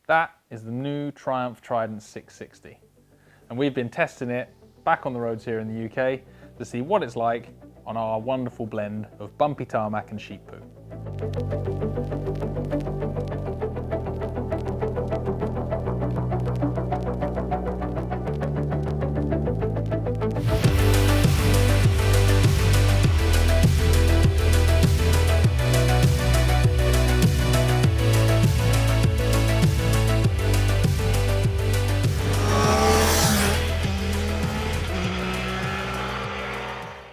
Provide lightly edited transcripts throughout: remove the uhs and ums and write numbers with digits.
That is the new Triumph Trident 660. And we've been testing it back on the roads here in the UK to see what it's like on our wonderful blend of bumpy tarmac and sheep poo.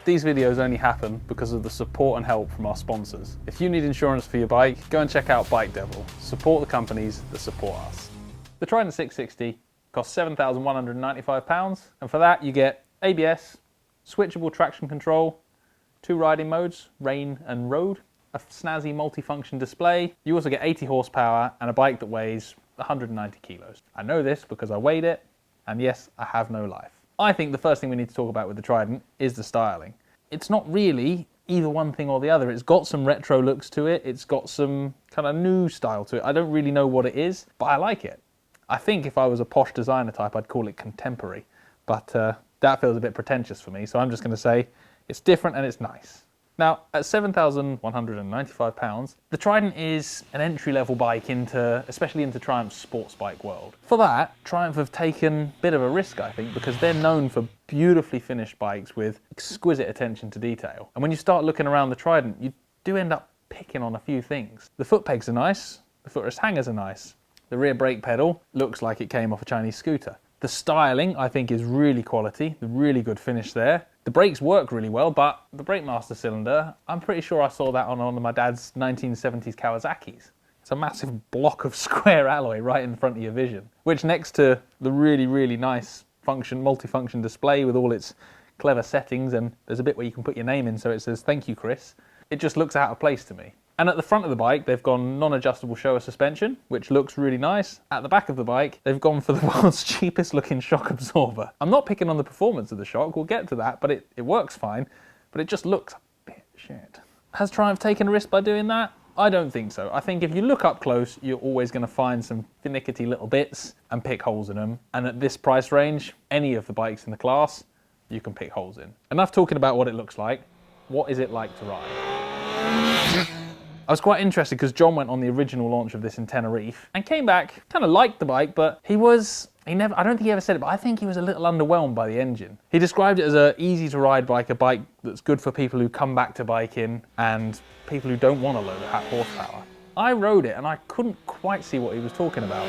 These videos only happen because of the support and help from our sponsors. If you need insurance for your bike, go and check out Bike Devil. Support the companies that support us. The Trident 660 costs £7,195, and for that you get ABS, switchable traction control, 2 riding modes, rain and road, a snazzy multifunction display. You also get 80 horsepower and a bike that weighs 190 kilos. I know this because I weighed it, and yes, I have no life. I think the first thing we need to talk about with the Trident is the styling. It's not really either one thing or the other. It's got some retro looks to it. It's got some kind of new style to it. I don't really know what it is, but I like it. I think if I was a posh designer type, I'd call it contemporary, but that feels a bit pretentious for me, so I'm just going to say it's different and it's nice. Now, at £7,195, the Trident is an entry-level bike especially into Triumph's sports bike world. For that, Triumph have taken a bit of a risk, I think, because they're known for beautifully finished bikes with exquisite attention to detail. And when you start looking around the Trident, you do end up picking on a few things. The foot pegs are nice, the footrest hangers are nice, the rear brake pedal looks like it came off a Chinese scooter. The styling, I think, is really quality, the really good finish there. The brakes work really well, but the brake master cylinder, I'm pretty sure I saw that on one of my dad's 1970s Kawasaki's. It's a massive block of square alloy right in front of your vision, which next to the really, really nice multifunction display with all its clever settings, and there's a bit where you can put your name in so it says, "Thank you, Chris," it just looks out of place to me. And at the front of the bike, they've gone non-adjustable shower suspension, which looks really nice. At the back of the bike, they've gone for the world's cheapest looking shock absorber. I'm not picking on the performance of the shock, we'll get to that, but it works fine, but it just looks a bit shit. Has Triumph taken a risk by doing that? I don't think so. I think if you look up close, you're always going to find some finicky little bits and pick holes in them. And at this price range, any of the bikes in the class, you can pick holes in. Enough talking about what it looks like. What is it like to ride? I was quite interested because John went on the original launch of this in Tenerife and came back, kind of liked the bike, but I don't think he ever said it, but I think he was a little underwhelmed by the engine. He described it as an easy to ride bike, a bike that's good for people who come back to biking and people who don't want a load of horsepower. I rode it and I couldn't quite see what he was talking about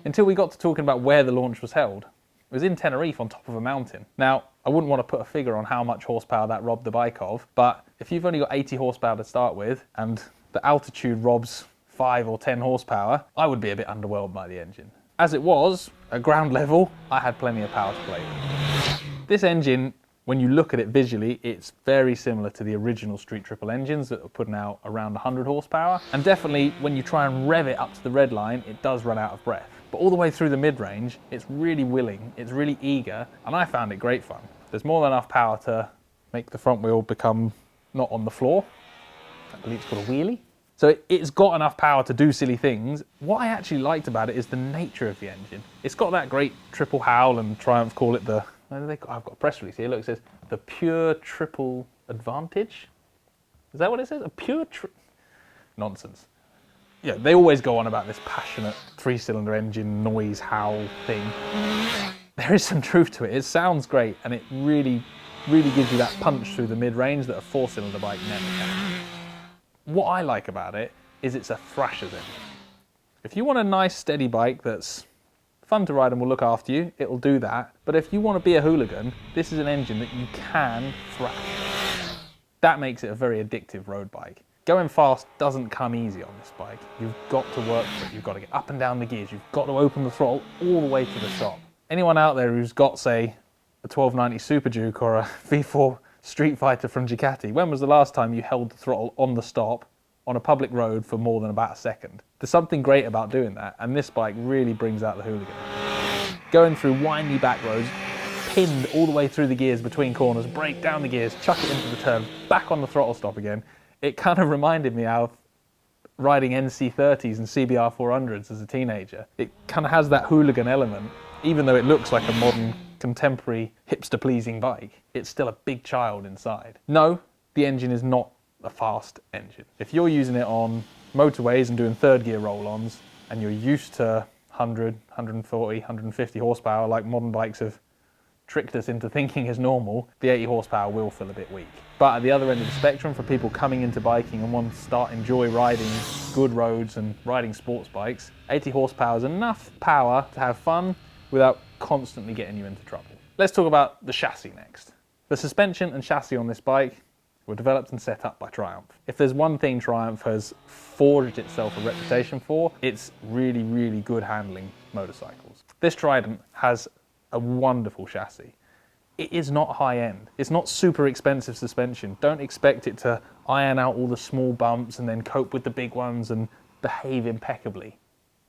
until we got to talking about where the launch was held. It was in Tenerife on top of a mountain. Now, I wouldn't want to put a figure on how much horsepower that robbed the bike of, but if you've only got 80 horsepower to start with and the altitude robs 5 or 10 horsepower, I would be a bit underwhelmed by the engine. As it was, at ground level, I had plenty of power to play with. This engine, when you look at it visually, it's very similar to the original Street Triple engines that were putting out around 100 horsepower. And definitely, when you try and rev it up to the red line, it does run out of breath. But all the way through the mid-range, it's really willing, it's really eager, and I found it great fun. There's more than enough power to make the front wheel become not on the floor. I believe it's called a wheelie. So it's got enough power to do silly things. What I actually liked about it is the nature of the engine. It's got that great triple howl, and Triumph call it I've got a press release here, look, it says the pure triple advantage. Is that what it says? Nonsense. Yeah, they always go on about this passionate 3-cylinder engine noise howl thing. There is some truth to it. It sounds great, and it really, really gives you that punch through the mid-range that a 4-cylinder bike never can. What I like about it is it's a thrasher's engine. If you want a nice steady bike that's fun to ride and will look after you, it'll do that. But if you want to be a hooligan, this is an engine that you can thrash. That makes it a very addictive road bike. Going fast doesn't come easy on this bike. You've got to work for it. You've got to get up and down the gears. You've got to open the throttle all the way to the stop. Anyone out there who's got, say, a 1290 Super Duke or a V4 Street Fighter from Ducati, when was the last time you held the throttle on the stop on a public road for more than about a second? There's something great about doing that, and this bike really brings out the hooligan. Going through windy back roads, pinned all the way through the gears between corners, brake down the gears, chuck it into the turn, back on the throttle stop again. It kind of reminded me of riding NC30s and CBR 400s as a teenager. It kind of has that hooligan element. Even though it looks like a modern, contemporary, hipster-pleasing bike, it's still a big child inside. No, the engine is not a fast engine. If you're using it on motorways and doing third gear roll-ons, and you're used to 100, 140, 150 horsepower like modern bikes have tricked us into thinking is normal, the 80 horsepower will feel a bit weak. But at the other end of the spectrum, for people coming into biking and want to enjoy riding good roads and riding sports bikes, 80 horsepower is enough power to have fun without constantly getting you into trouble. Let's talk about the chassis next. The suspension and chassis on this bike were developed and set up by Triumph. If there's one thing Triumph has forged itself a reputation for, it's really, really good handling motorcycles. This Trident has a wonderful chassis. It is not high-end. It's not super expensive suspension. Don't expect it to iron out all the small bumps and then cope with the big ones and behave impeccably.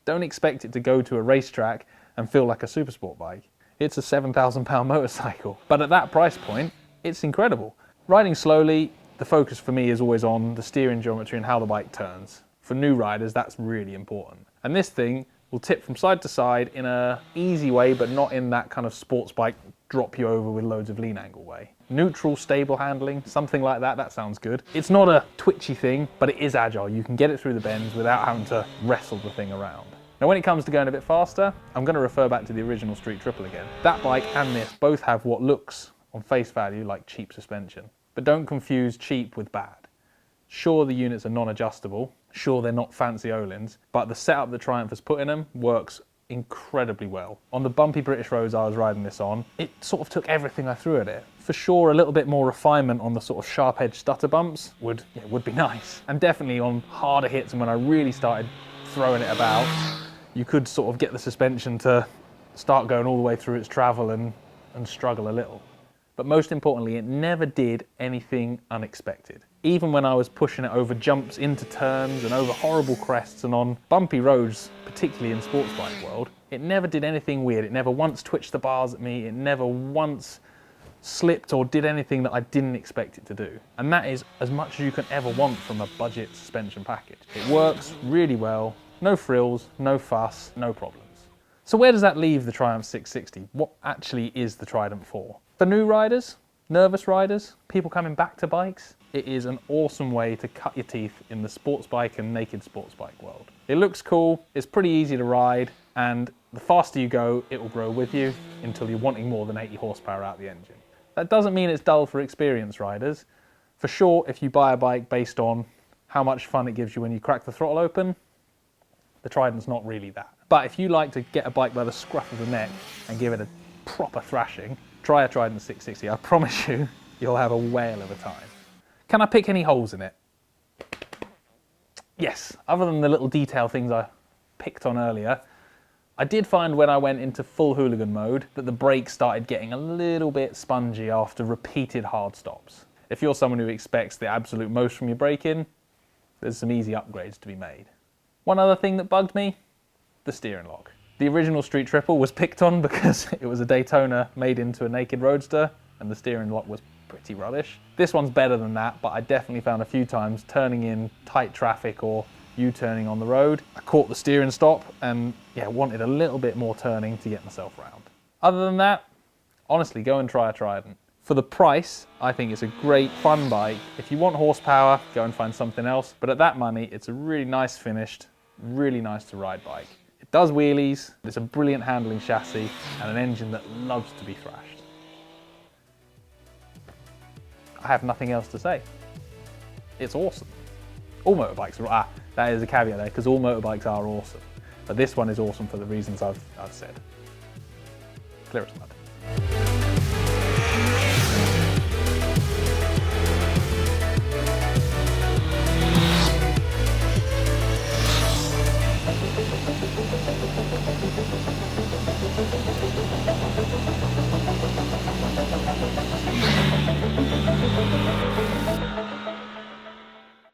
Don't expect it to go to a racetrack and feel like a supersport bike. It's a £7,000 motorcycle. But at that price point, it's incredible. Riding slowly, the focus for me is always on the steering geometry and how the bike turns. For new riders, that's really important. And this thing will tip from side to side in an easy way, but not in that kind of sports bike drop you over with loads of lean angle way. Neutral, stable handling, something like that, that sounds good. It's not a twitchy thing, but it is agile. You can get it through the bends without having to wrestle the thing around. Now when it comes to going a bit faster, I'm going to refer back to the original Street Triple again. That bike and this both have what looks on face value like cheap suspension. But don't confuse cheap with bad. Sure, the units are non-adjustable, sure they're not fancy Öhlins, but the setup that Triumph has put in them works incredibly well. On the bumpy British roads I was riding this on, it sort of took everything I threw at it. For sure, a little bit more refinement on the sort of sharp-edged stutter bumps would be nice. And definitely on harder hits and when I really started throwing it about, you could sort of get the suspension to start going all the way through its travel and struggle a little. But most importantly, it never did anything unexpected. Even when I was pushing it over jumps into turns and over horrible crests and on bumpy roads, particularly in sports bike world, it never did anything weird. It never once twitched the bars at me. It never once slipped or did anything that I didn't expect it to do. And that is as much as you can ever want from a budget suspension package. It works really well, no frills, no fuss, no problems. So where does that leave the Triumph 660? What actually is the Trident for? For new riders, nervous riders, people coming back to bikes, it is an awesome way to cut your teeth in the sports bike and naked sports bike world. It looks cool, it's pretty easy to ride, and the faster you go, it will grow with you until you're wanting more than 80 horsepower out the engine. That doesn't mean it's dull for experienced riders. For sure, if you buy a bike based on how much fun it gives you when you crack the throttle open, the Trident's not really that. But if you like to get a bike by the scruff of the neck and give it a proper thrashing, try a Trident 660. I promise you, you'll have a whale of a time. Can I pick any holes in it? Yes, other than the little detail things I picked on earlier, I did find when I went into full hooligan mode that the brakes started getting a little bit spongy after repeated hard stops. If you're someone who expects the absolute most from your braking, there's some easy upgrades to be made. One other thing that bugged me, the steering lock. The original Street Triple was picked on because it was a Daytona made into a naked roadster and the steering lock was pretty rubbish. This one's better than that, but I definitely found a few times turning in tight traffic or U-turning on the road, I caught the steering stop and wanted a little bit more turning to get myself round. Other than that, honestly, go and try a Trident. For the price, I think it's a great fun bike. If you want horsepower, go and find something else. But at that money, it's a really nice finished, really nice to ride bike. It does wheelies, it's a brilliant handling chassis, and an engine that loves to be thrashed. I have nothing else to say. It's awesome. All motorbikes are, that is a caveat there, because all motorbikes are awesome. But this one is awesome for the reasons I've said. Clear as mud.